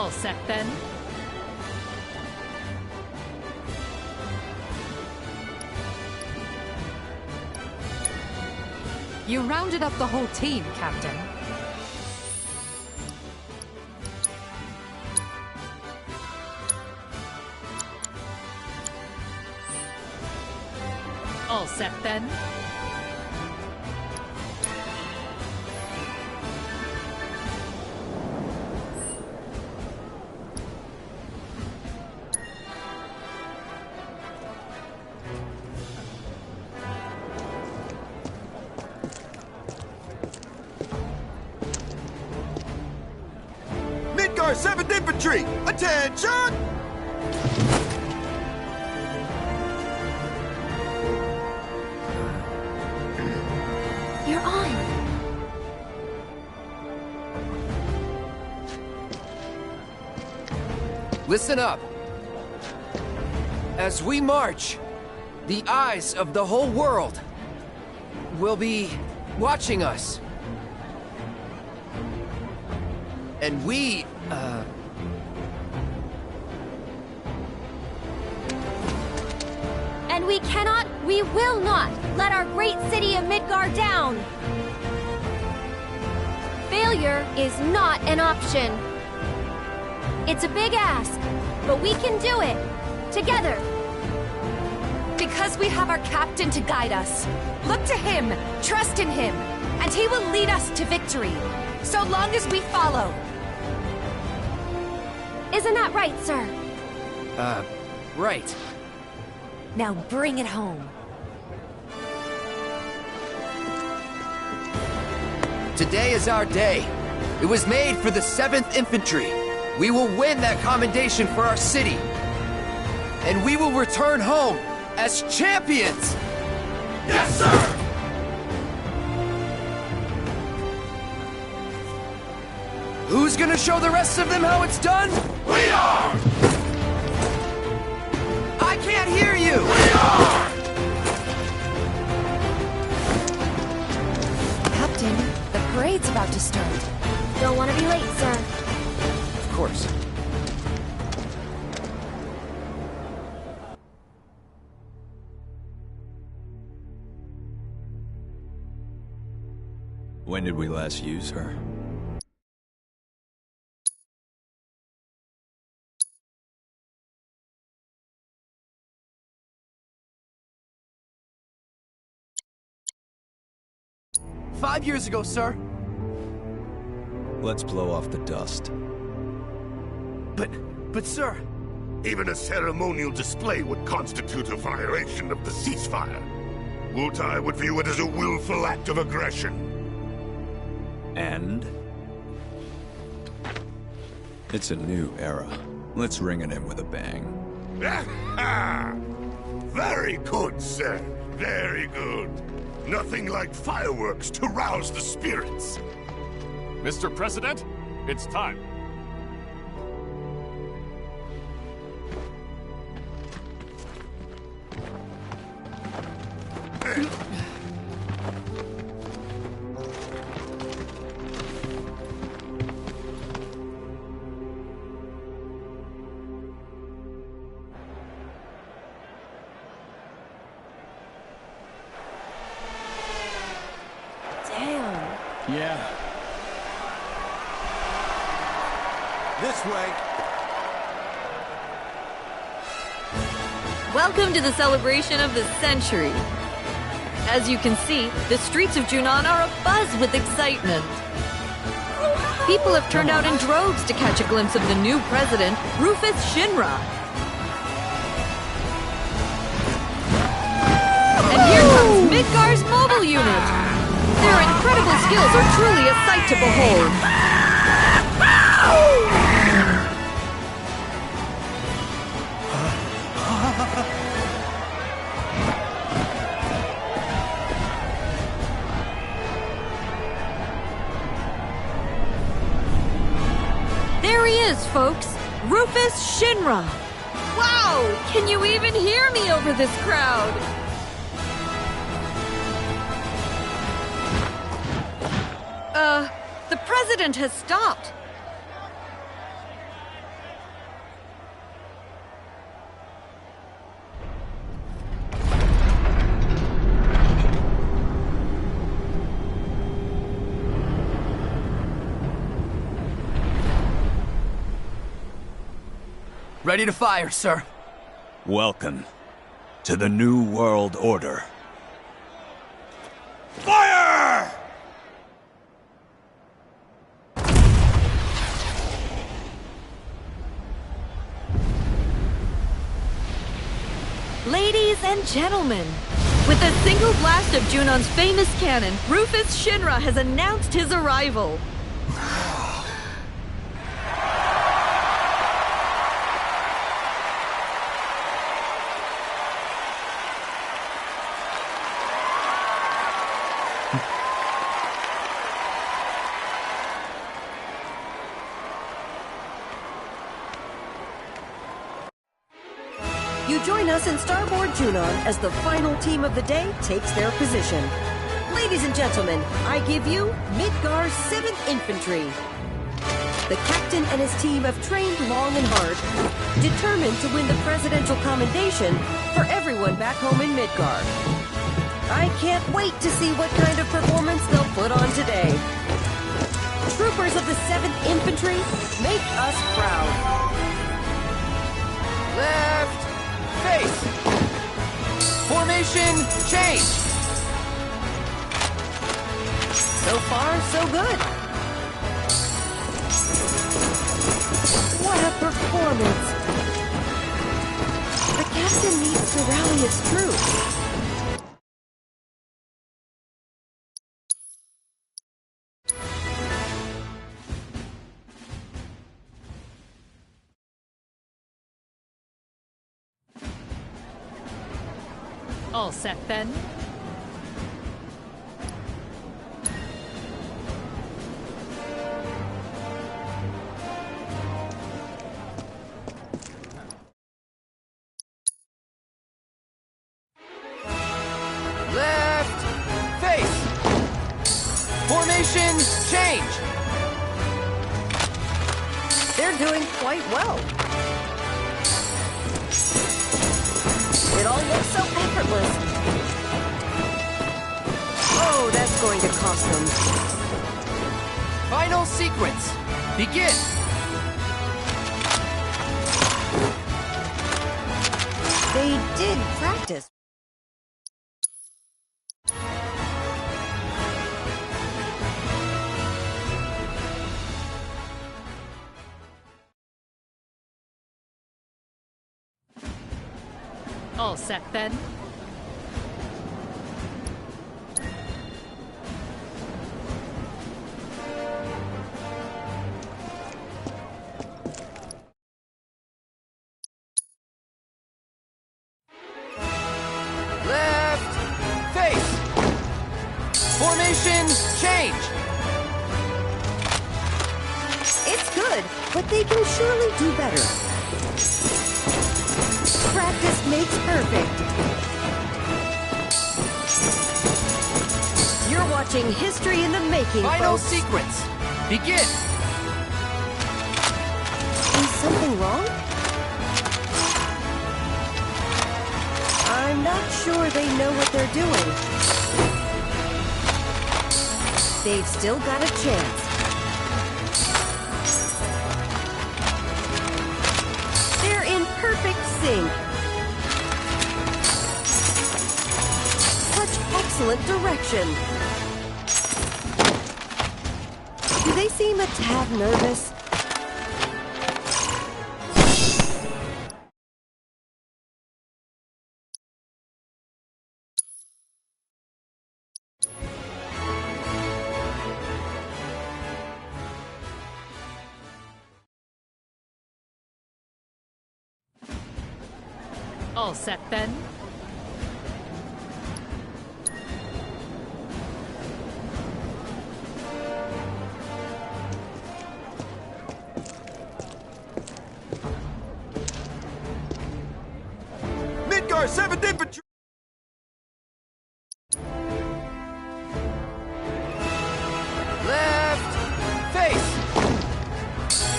All set then. You rounded up the whole team, Captain. All set then. Midgar 7th Infantry! Attention! You're on. Listen up. As we march, the eyes of the whole world will be watching us. And we, And we cannot, we will not, let our great city of Midgar down! Failure is not an option. It's a big ask, but we can do it. Together. Because we have our captain to guide us. Look to him, trust in him, and he will lead us to victory, so long as we follow. Isn't that right, sir? right. Now bring it home. Today is our day. It was made for the 7th Infantry. We will win that commendation for our city. And we will return home as champions! Yes, sir! Who's gonna show the rest of them how it's done? We are! I can't hear you! We are! Captain, the parade's about to start. Don't want to be late, sir. Of course. When did we last use her? "5 years ago, sir." Let's blow off the dust. But sir... Even a ceremonial display would constitute a violation of the ceasefire. Wutai would view it as a willful act of aggression. And? It's a new era. Let's ring it in with a bang. Very good, sir. Very good. Nothing like fireworks to rouse the spirits. Mr. President, it's time. Damn. Yeah. This way. Welcome to the celebration of the century. As you can see, the streets of Junon are abuzz with excitement. People have turned out in droves to catch a glimpse of the new president, Rufus Shinra. And here comes Midgar's mobile unit. Their incredible skills are truly a sight to behold. There he is, folks. Rufus Shinra. Wow! Can you even hear me over this crowd? The president has stopped. Ready to fire, sir. Welcome to the New World Order. Fire! Ladies and gentlemen, with a single blast of Junon's famous cannon, Rufus Shinra has announced his arrival. You join us in Starboard Junon as the final team of the day takes their position. Ladies and gentlemen, I give you Midgar's 7th Infantry. The captain and his team have trained long and hard, determined to win the presidential commendation for everyone back home in Midgar. I can't wait to see what kind of performance they'll put on today. Troopers of the 7th Infantry, make us proud. Left face. Formation change. So far, so good. What a performance! The captain needs to rally his troops. All set then? Left face. Formation change. They're doing quite well. It all looks so effortless. Oh, that's going to cost them. Final sequence. Begin. They did practice. All set then? Left face. Formation change. It's good, but they can surely do better. Practice makes perfect. You're watching history in the making, Final folks. sequence. Begin. Is something wrong? I'm not sure they know what they're doing. They've still got a chance. They're in perfect sync. Such excellent direction. Do they seem a tad nervous? All set then? Midgar 7th Infantry! Left face.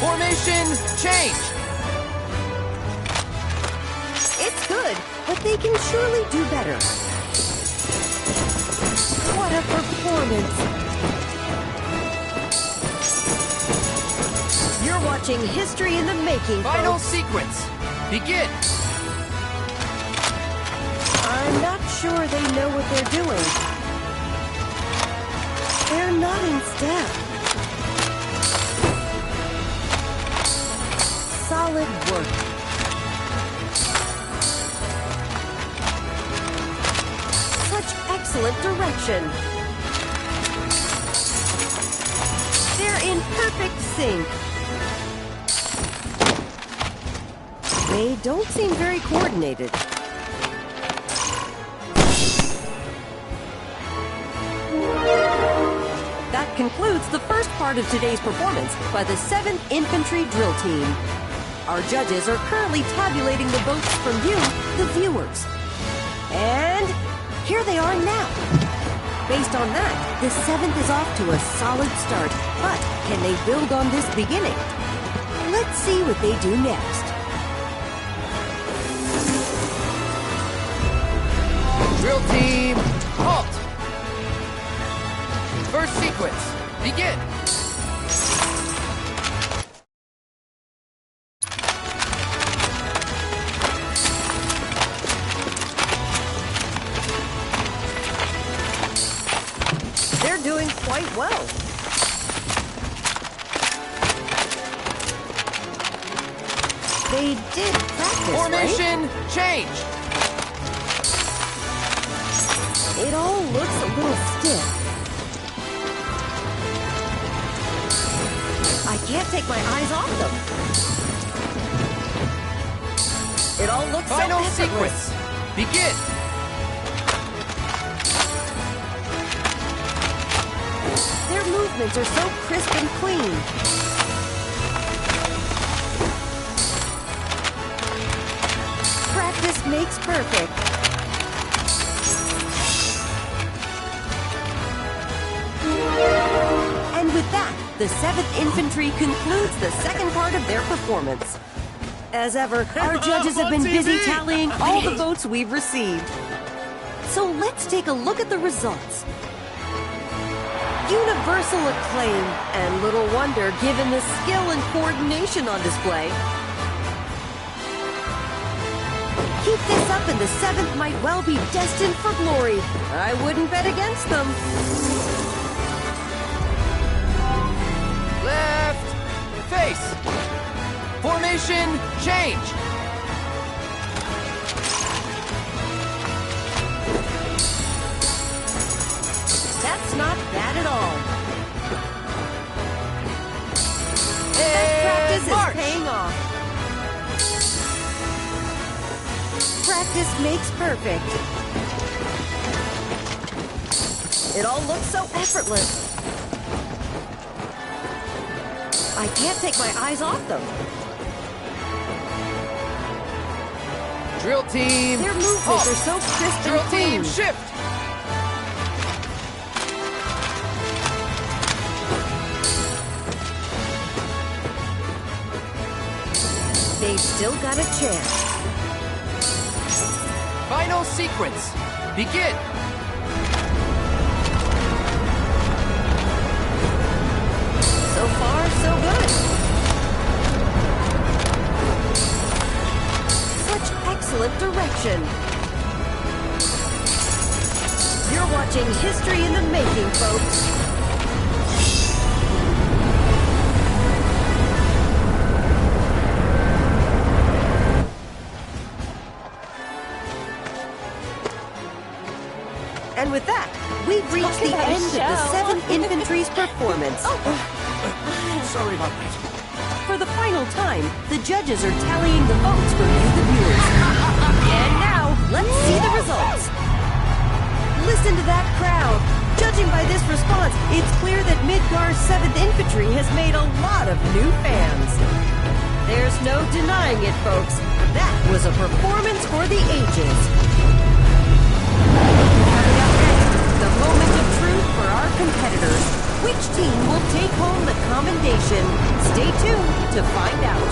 Formation change. It's good, but they can surely do better. What a performance! You're watching history in the making, Final folks. sequence. begin! I'm not sure they know what they're doing. They're not in step. Solid work. Such excellent direction. They're in perfect sync. They don't seem very coordinated. That concludes the first part of today's performance by the 7th Infantry Drill Team. Our judges are currently tabulating the votes from you, the viewers. And here they are now. Based on that, the 7th is off to a solid start. But can they build on this beginning? Let's see what they do next. Drill team, halt! First sequence, begin! They're doing quite well. They did practice, Formation, change! right? It all looks a little stiff. I can't take my eyes off them. It all looks Final so effortless. sequence, begin! Their movements are so crisp and clean. Practice makes perfect. And with that, the 7th Infantry concludes the second part of their performance. As ever, our judges have been busy tallying all the votes we've received. So let's take a look at the results. Universal acclaim, and little wonder given the skill and coordination on display. Keep this up and the 7th might well be destined for glory. I wouldn't bet against them. Left, face! Formation, change! That's not bad at all. That And practice march! is paying off. Practice makes perfect. It all looks so effortless. I can't take my eyes off them. Drill team, Their movements halt! are so crisp Drill and clean. team, shift! They've still got a chance. Final sequence, begin! So far, so good. Such excellent direction. You're watching history in the making, folks. And with that, we've reached the end of the 7th Infantry's performance. Sorry about that. For the final time, the judges are tallying the votes from you, the viewers. And now, let's see the results. Listen to that crowd. Judging by this response, it's clear that Midgar's 7th Infantry has made a lot of new fans. There's no denying it, folks. That was a performance for the ages. Coming up next, the moment of truth for our competitors. Which team will take home the commendation? Stay tuned to find out.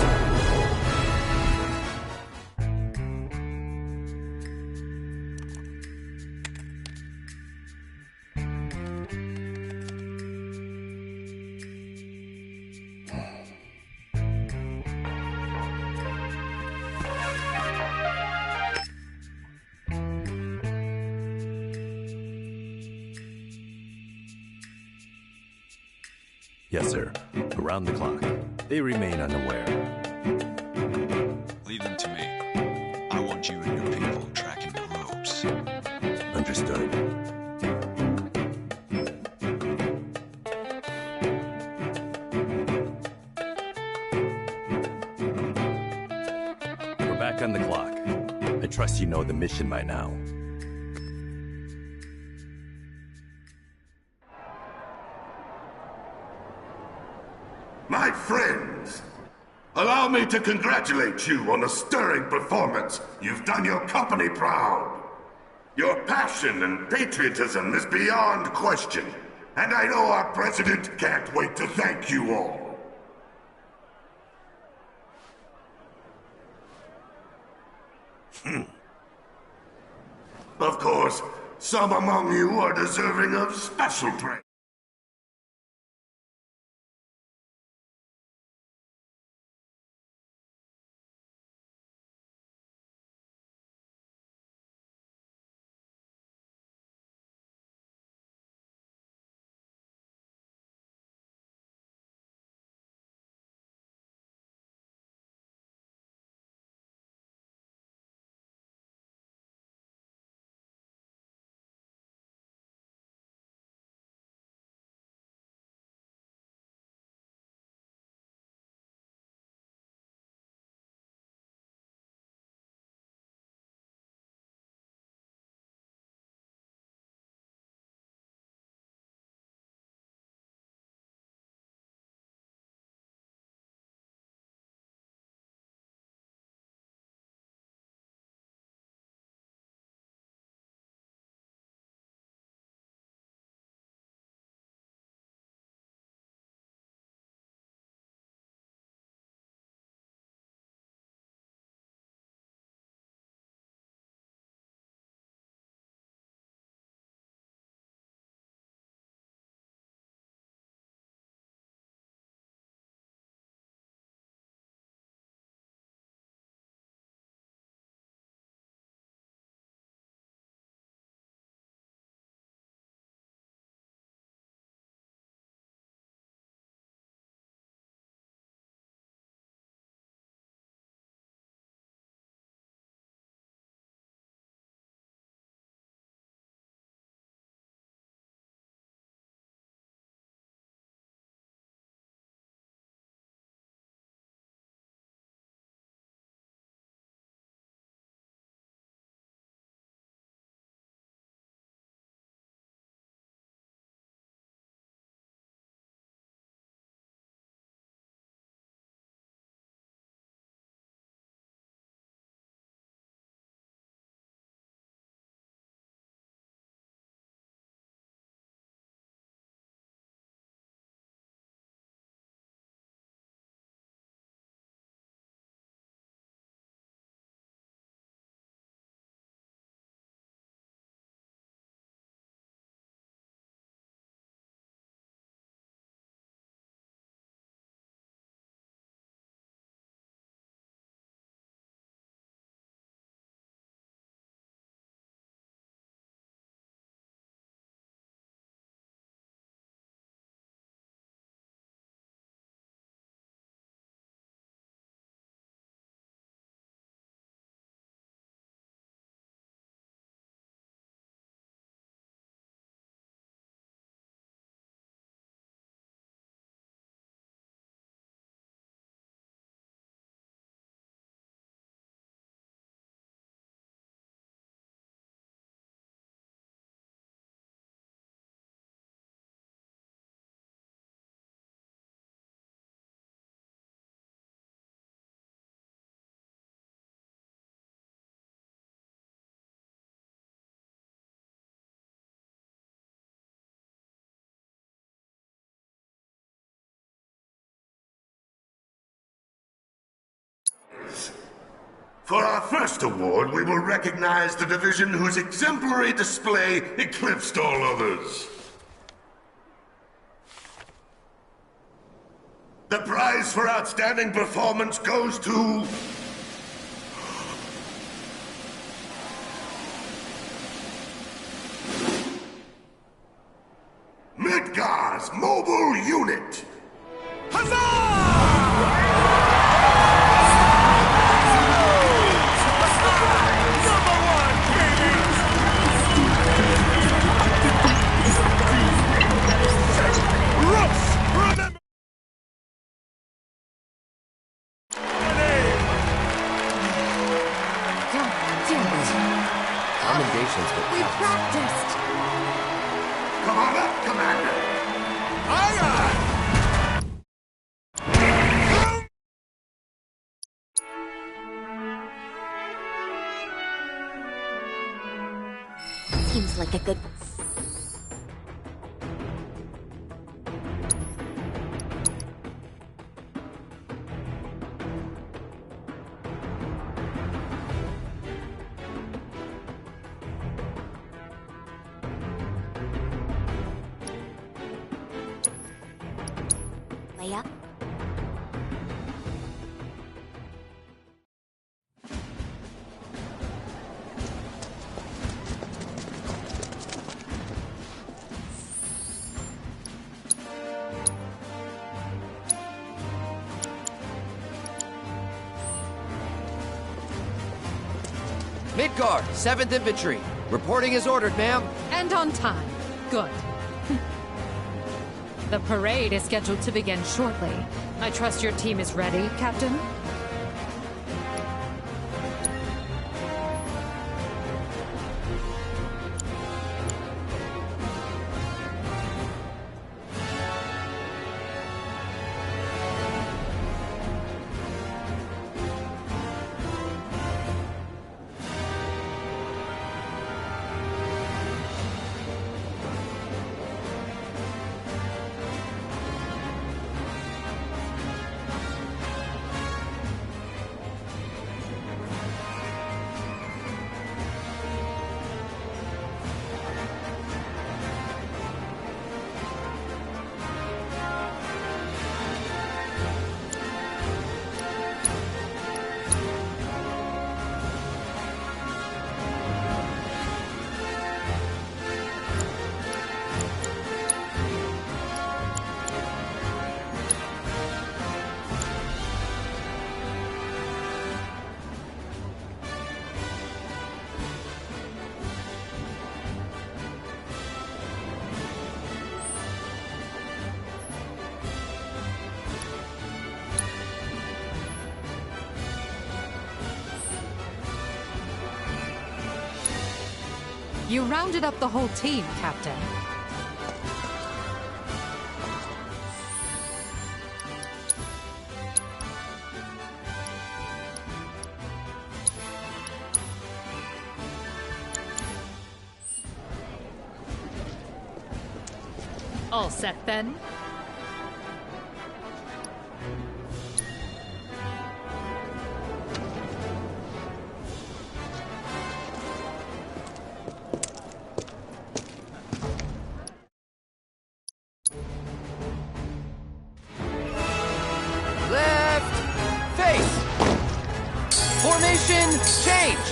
Yes, sir. Around the clock. They remain unaware. Leave them to me. I want you and your people tracking the robes. Understood. We're back on the clock. I trust you know the mission by now. My friends, allow me to congratulate you on a stirring performance. You've done your company proud. Your passion and patriotism is beyond question, and I know our president can't wait to thank you all. Of course, some among you are deserving of special praise. For our first award, we will recognize the division whose exemplary display eclipsed all others. The prize for outstanding performance goes to... Midgar's Mobile Unit! Commendations, but We practiced. Come on up, Commander! Aye, aye! Seems like a good... Leia? Midgar, 7th Infantry. Reporting as ordered, ma'am. And on time. Good. The parade is scheduled to begin shortly. I trust your team is ready, Captain? You rounded up the whole team, Captain. All set, then? Formation change!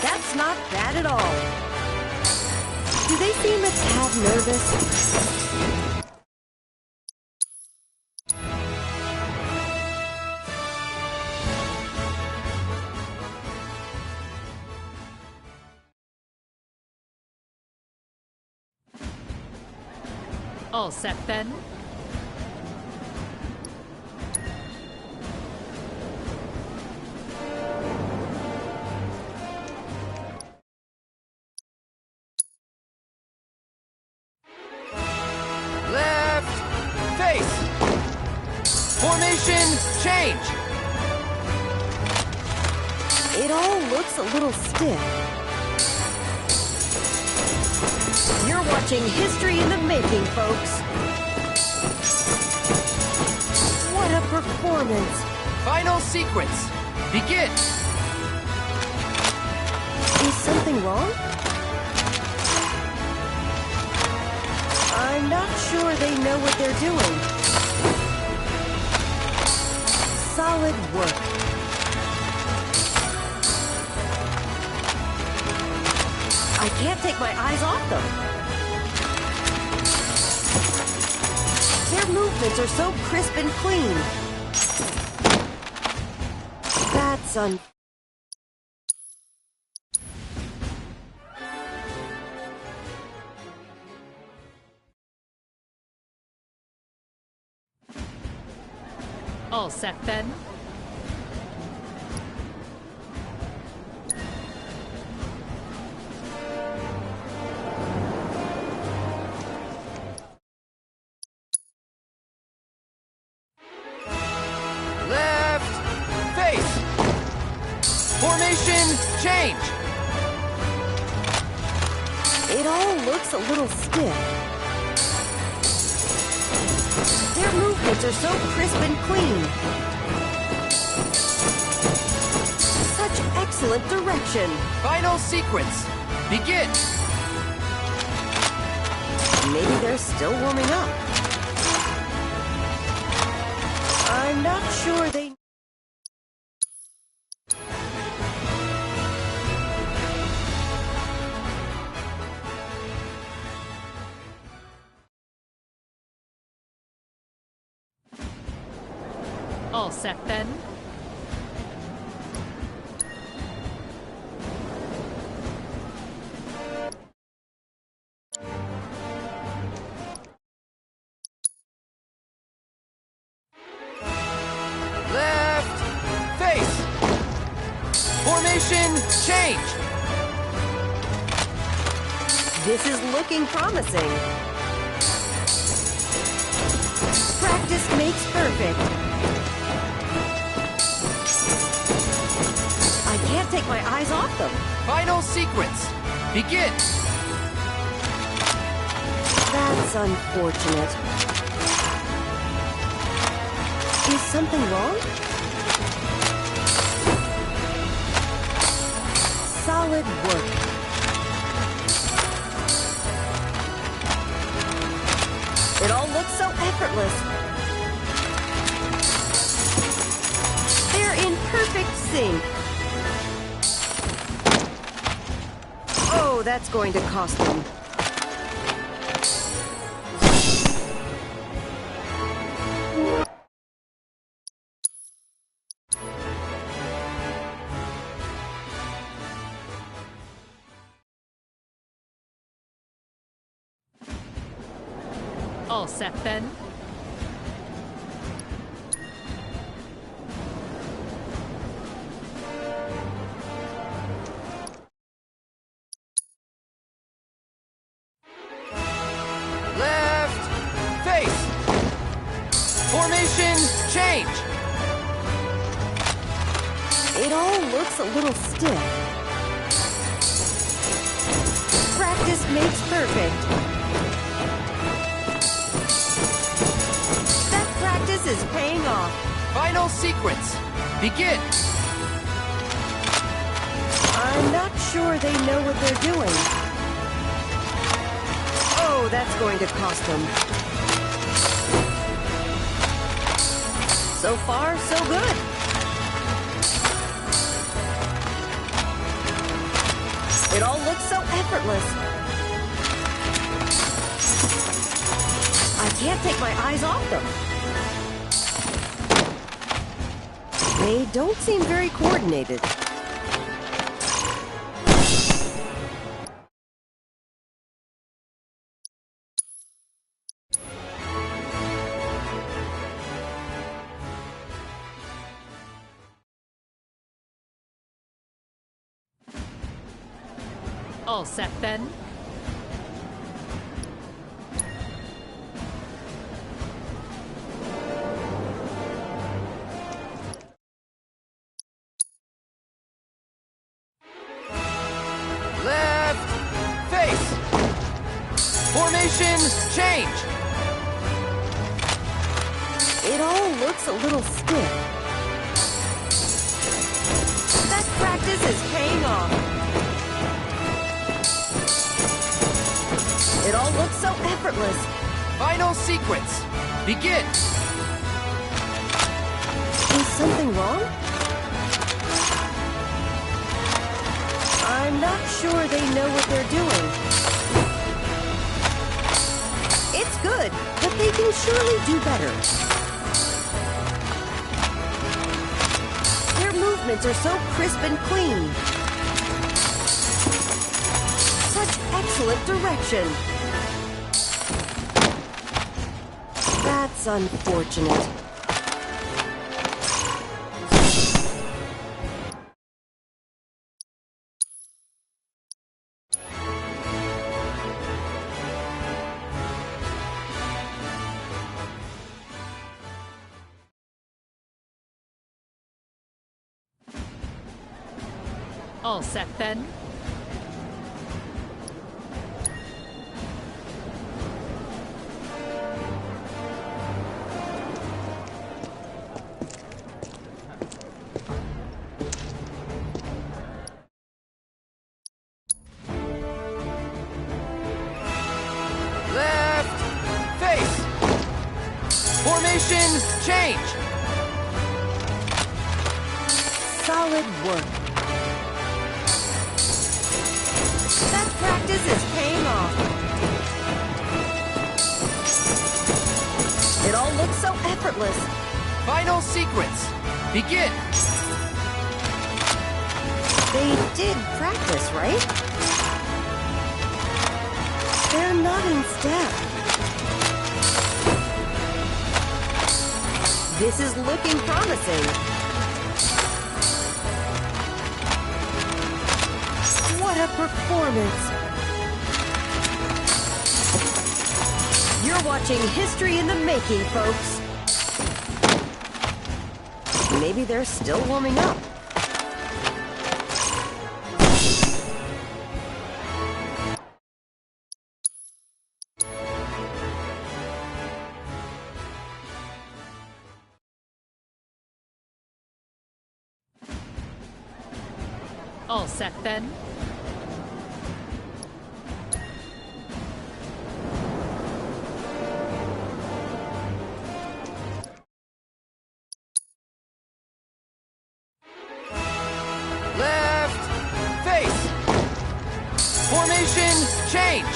That's not bad at all. Do they seem a tad nervous? All set, then? Formation change! It all looks a little stiff. You're watching history in the making, folks. What a performance! Final sequence. Begin! Is something wrong? I'm not sure they know what they're doing. Solid work. I can't take my eyes off them. Their movements are so crisp and clean. That's All set, then? Formation, change! It all looks a little stiff. Their movements are so crisp and clean. Such excellent direction. Final sequence, begin! Maybe they're still warming up. I'm not sure they... All set then? Left, face! Formation, change! This is looking promising. Practice makes perfect. I can't take my eyes off them. Final sequence, begin! That's unfortunate. Is something wrong? Solid work. It all looks so effortless. They're in perfect sync. Oh, that's going to cost them. All set then? Left, face! Formation, change! It all looks a little stiff. Practice makes perfect. That practice is paying off. Final sequence, begin! I'm not sure they know what they're doing. Oh, that's going to cost them. So far, so good. It all looks so effortless. I can't take my eyes off them. They don't seem very coordinated. All set then? Left, face! Formation, change! It all looks a little stiff. That practice is paying off. It all looks so effortless. Final sequence, begin! Is something wrong? I'm not sure they know what they're doing. It's good, but they can surely do better. Their movements are so crisp and clean. Such excellent direction. That's unfortunate. All set then? Left! Face! Formation change! Solid work. That practice is paying off. It all looks so effortless. Final sequence. Begin! They did practice, right? They're not in step. This is looking promising. What a performance! You're watching history in the making, folks. Maybe they're still warming up. All set then? Left! Face! Formation change!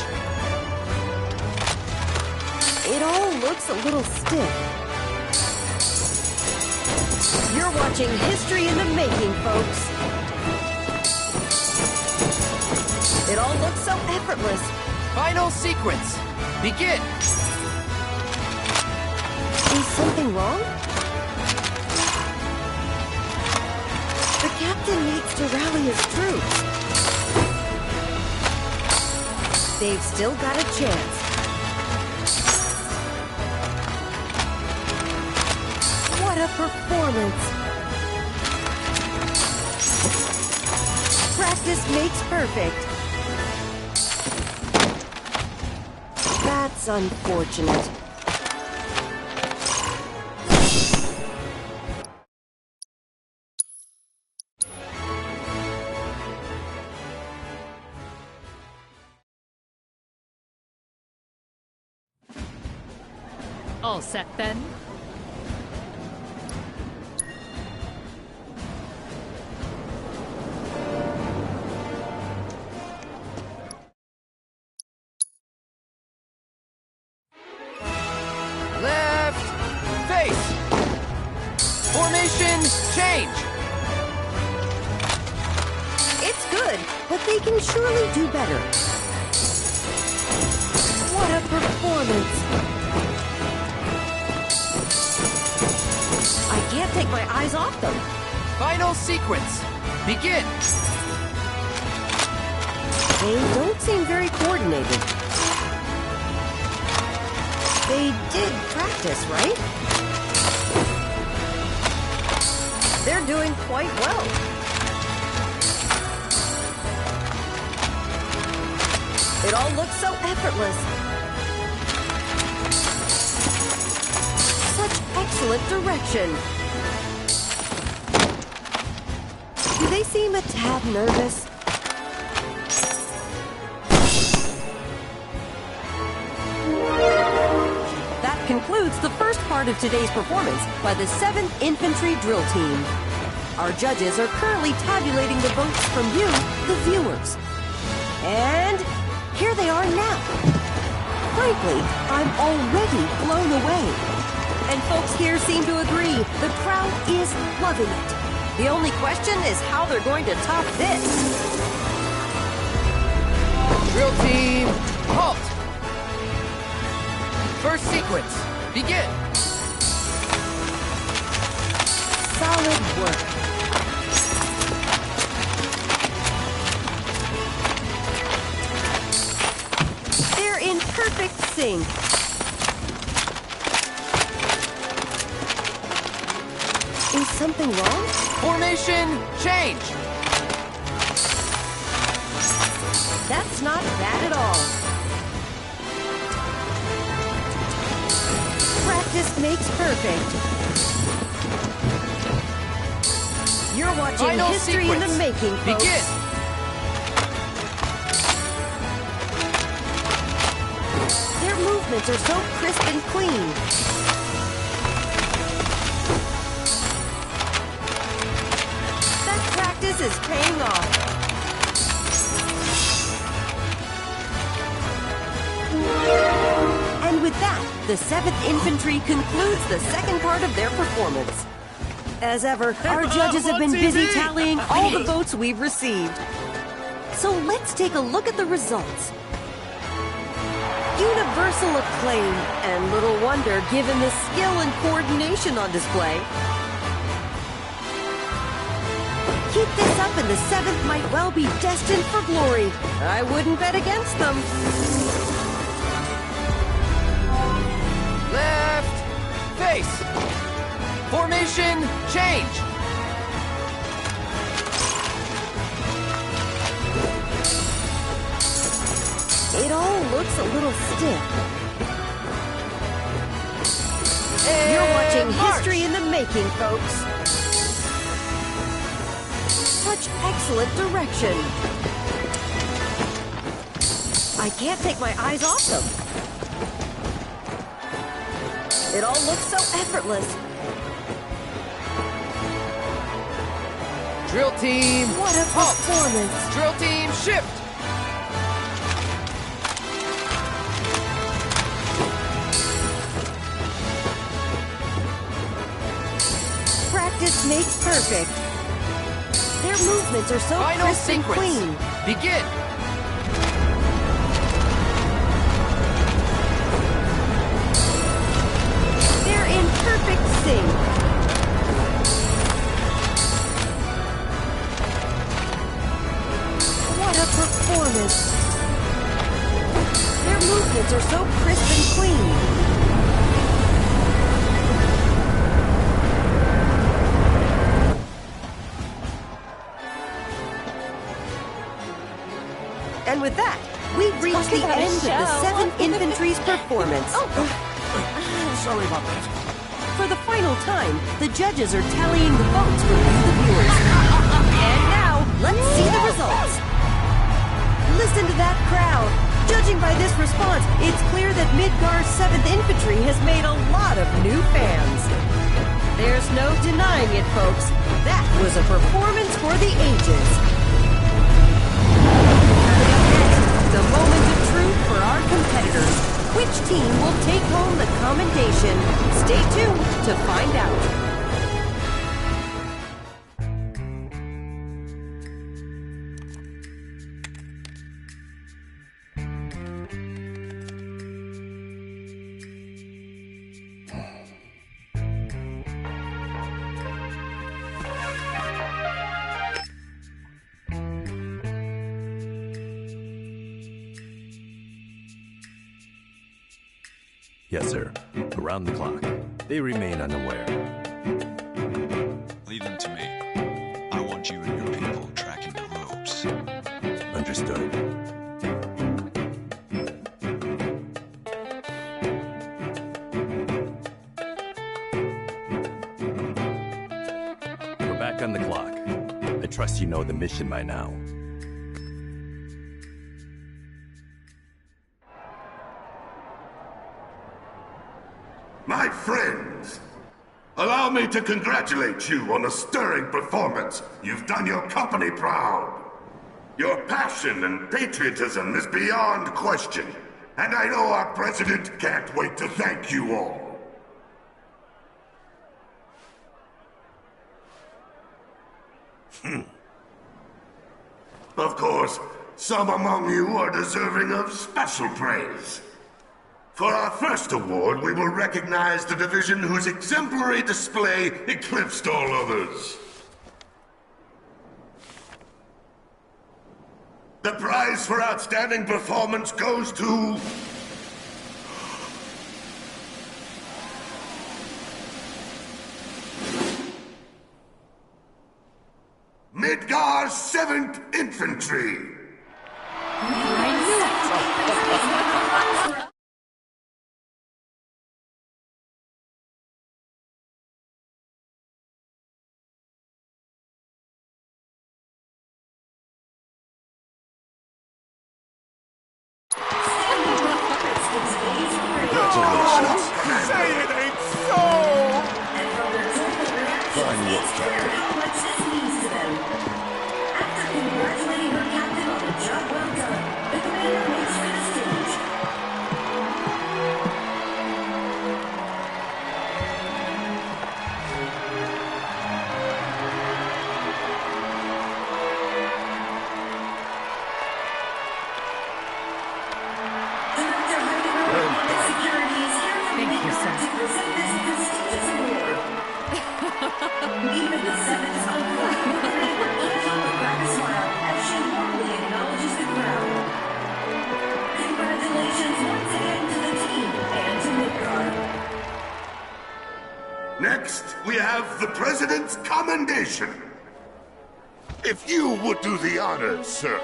It all looks a little stiff. You're watching history in the making, folks. It all looks so effortless. Final sequence. Begin! Is something wrong? The captain needs to rally his troops. They've still got a chance. What a performance! Practice makes perfect. That's unfortunate. All set then? Left! Face! Formation change! It's good, but they can surely do better. What a performance! I can't take my eyes off them. Final sequence. Begin! They don't seem very coordinated. They did practice, right? They're doing quite well. It all looks so effortless. Such excellent direction. Do they seem a tad nervous? That concludes the first part of today's performance by the 7th Infantry Drill Team. Our judges are currently tabulating the votes from you, the viewers. And here they are now. Frankly, I'm already blown away. And folks here seem to agree. The crowd is loving it. The only question is how they're going to top this. Drill team, halt! First sequence, begin! Solid work. They're in perfect sync. Is something wrong? Formation change! That's not bad at all. Practice makes perfect. You're watching Final history in the sequence. making, folks. Begin! Their movements are so crisp and clean. That practice is paying off. And with that, the 7th Infantry concludes the second part of their performance. As ever, our judges have been busy tallying all the votes we've received. So let's take a look at the results. Universal acclaim, and little wonder given the skill and coordination on display. Keep this up and the 7th might well be destined for glory. I wouldn't bet against them. Left! Face! Formation, change! It all looks a little stiff. And You're watching march. history in the making, folks. Such excellent direction. I can't take my eyes off them. It all looks so effortless. Drill team, What a halt. performance. Drill team, shift! Practice makes perfect. Their movements are so Final crisp and sequence. clean. Begin! They're in perfect sync. What a performance. Their movements are so crisp and clean. And with that, we've reached the end of the 7th Infantry's performance. Sorry about that. For the final time, the judges are tallying the votes from you, the viewers. And now, let's see the results. Listen to that crowd. Judging by this response, it's clear that Midgar's 7th Infantry has made a lot of new fans. There's no denying it, folks. That was a performance for the ages. The moment of truth for our competitors. Which team will take home the commendation? Stay tuned to find out. Yes, sir. Around the clock. They remain unaware. Leave them to me. I want you and your people tracking the ropes. Understood. We're back on the clock. I trust you know the mission by now. My friends, allow me to congratulate you on a stirring performance. You've done your company proud. Your passion and patriotism is beyond question, and I know our president can't wait to thank you all. Of course, some among you are deserving of special praise. For our first award, we will recognize the division whose exemplary display eclipsed all others. The prize for outstanding performance goes to... Midgar's 7th Infantry! have the President's commendation. If you would do the honors, sir.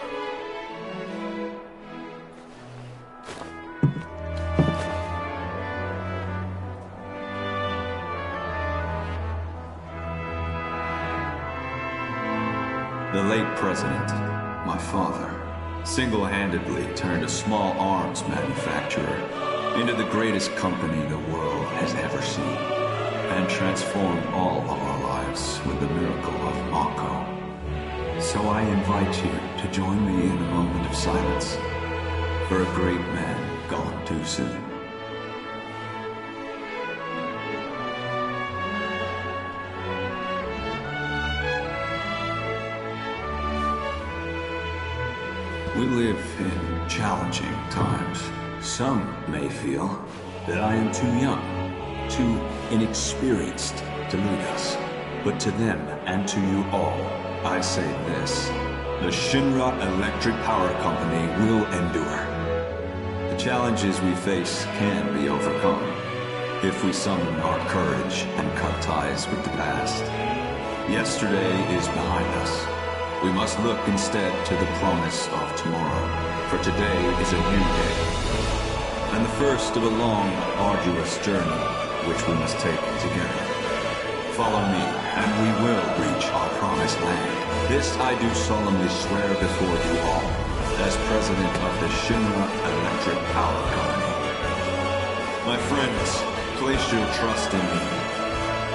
The late president, my father, single-handedly turned a small arms manufacturer into the greatest company the world has ever seen, and transformed all of our lives with the miracle of Mako. So I invite you to join me in a moment of silence for a great man gone too soon. We live in challenging times. Some may feel that I am too young, too inexperienced to lead us. But to them and to you all, I say this. The Shinra Electric Power Company will endure. The challenges we face can be overcome if we summon our courage and cut ties with the past. Yesterday is behind us. We must look instead to the promise of tomorrow, for today is a new day, and the first of a long, arduous journey, which we must take together. Follow me, and we will reach our promised land. This I do solemnly swear before you all, as president of the Shinra Electric Power Company. My friends, place your trust in me,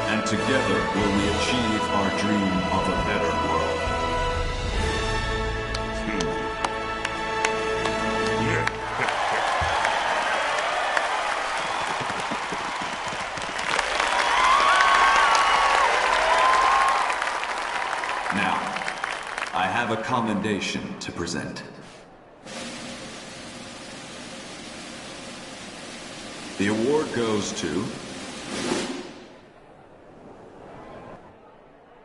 and together will we achieve our dream of a better world. I have a commendation to present. The award goes to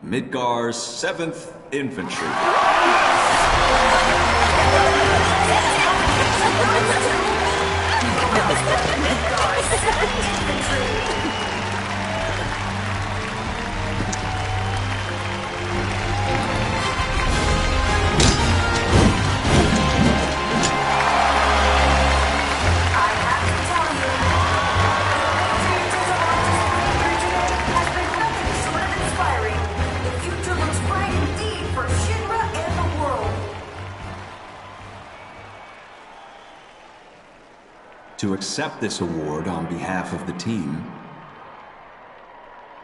Midgar's 7th Infantry. To accept this award on behalf of the team,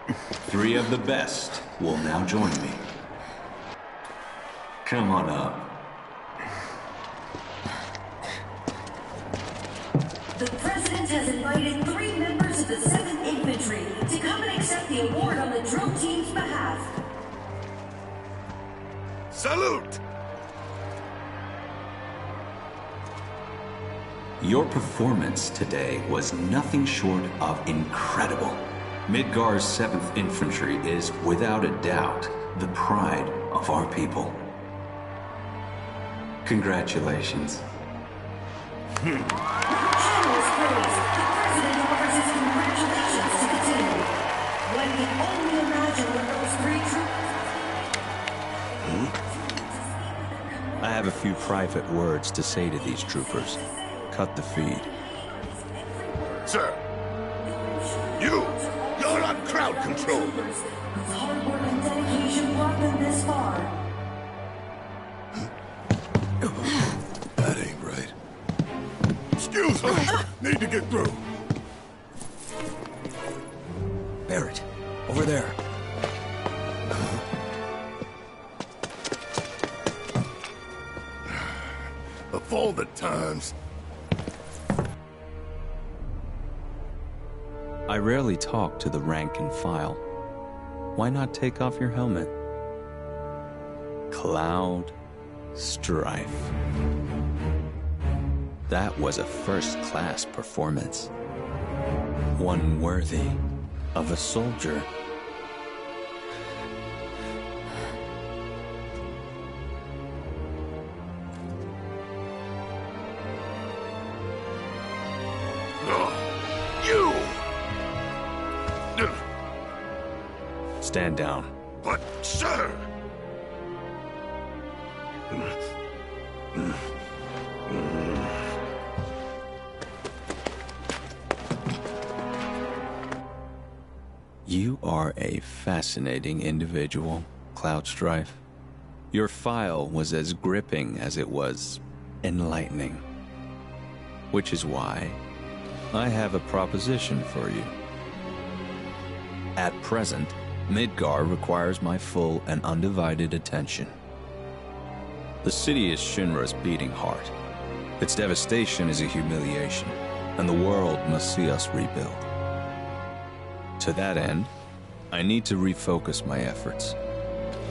3 of the best will now join me. Come on up. The President has invited 3 members of the 7th Infantry to come and accept the award on the drill team's behalf. Salute! Your performance today was nothing short of incredible. Midgar's 7th Infantry is, without a doubt, the pride of our people. Congratulations. Generous praise. The President offers his congratulations to the team. One can only imagine what those 3 troopers... I have a few private words to say to these troopers. Cut the feed. Sir, you're on crowd control. Whose hard work and dedication brought them this far. That ain't right. Excuse me. Need to get through. Barrett, over there. Of all the times... I rarely talk to the rank and file. Why not take off your helmet? Cloud Strife. That was a first-class performance. One worthy of a soldier. Stand down. But, sir! You are a fascinating individual, Cloudstrife. Your file was as gripping as it was enlightening. Which is why I have a proposition for you. At present, Midgar requires my full and undivided attention. The city is Shinra's beating heart. Its devastation is a humiliation, and the world must see us rebuild. To that end, I need to refocus my efforts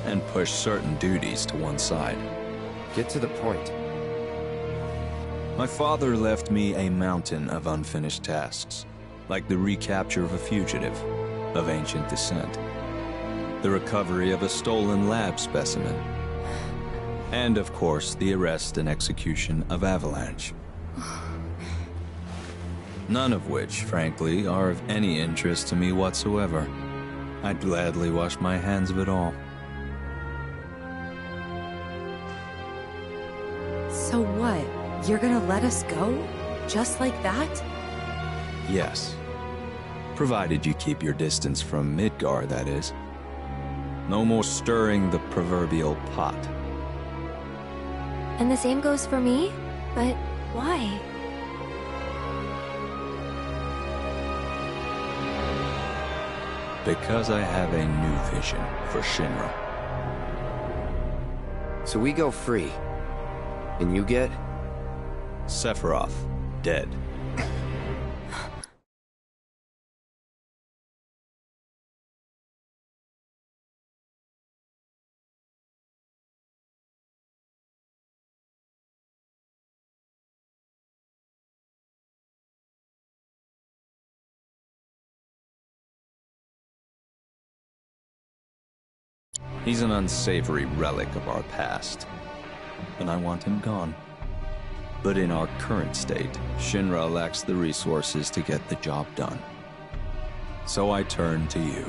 and push certain duties to one side. Get to the point. My father left me a mountain of unfinished tasks, like the recapture of a fugitive of ancient descent, the recovery of a stolen lab specimen, and of course the arrest and execution of Avalanche. None of which, frankly, are of any interest to me whatsoever. I'd gladly wash my hands of it all. So what? You're gonna let us go? Just like that? Yes. Provided you keep your distance from Midgar, that is. No more stirring the proverbial pot. And the same goes for me? But why? Because I have a new vision for Shinra. So we go free. And you get? Sephiroth, dead. He's an unsavory relic of our past, and I want him gone. But in our current state, Shinra lacks the resources to get the job done. So I turn to you.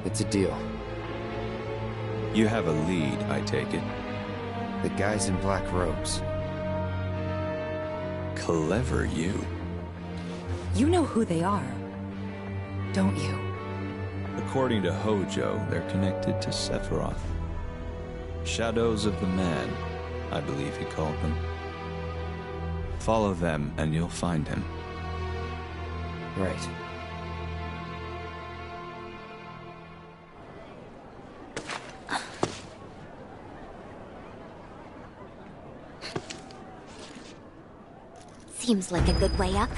It's a deal. You have a lead, I take it. The guys in black robes. Clever you. You know who they are, don't you? According to Hojo, they're connected to Sephiroth. Shadows of the Man, I believe he called them. Follow them and you'll find him. Right. Seems like a good way up.